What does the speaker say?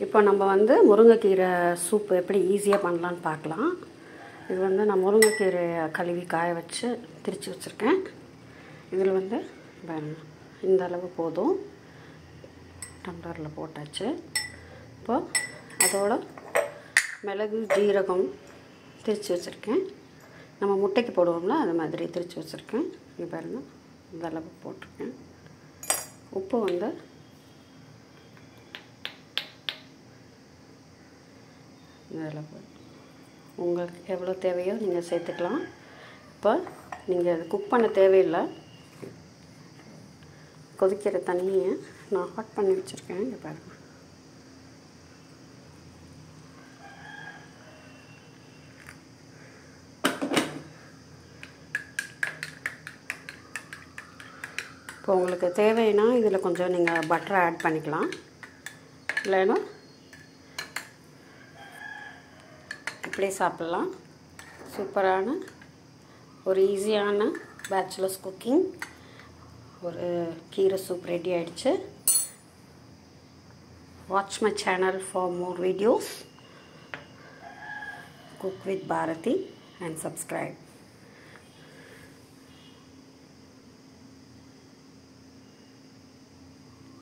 இப்போ நம்ம வந்து முருங்கைக்கீரை சூப் எப்படி ஈஸியாக பண்ணலான்னு பார்க்கலாம். இது வந்து நான் முருங்கைக்கீரையை கழுவி காய வச்சு திரித்து வச்சுருக்கேன். இதில் வந்து இந்த அளவு போதும். டம்ளரில் போட்டாச்சு. இப்போ அதோட மிளகு ஜீரகம் திரித்து வச்சுருக்கேன். நம்ம முட்டைக்கு போடுவோம்ல அது மாதிரி திரித்து வச்சுருக்கேன். இது பாருங்கள், இந்த அளவு போட்டிருக்கேன். உப்பு வந்து இந்த அளவு உங்களுக்கு எவ்வளோ தேவையோ நீங்கள் சேர்த்துக்கலாம். இப்போ நீங்கள் அது குக் பண்ண தேவையில்லை. கொதிக்கிற தண்ணியை நான் ஹாட் பண்ணி வச்சுருக்கேன். இங்கே பாருங்கள். இப்போ உங்களுக்கு தேவைன்னா இதில் கொஞ்சம் நீங்கள் பட்டரை ஆட் பண்ணிக்கலாம். இல்லைன்னா இப்படியே சாப்பிட்லாம். சூப்பரான ஒரு ஈஸியான பேச்சுலர்ஸ் குக்கிங் ஒரு கீரை சூப் ரெடி ஆகிடுச்சு. Watch my channel for more videos. Cook with Bharathi and subscribe.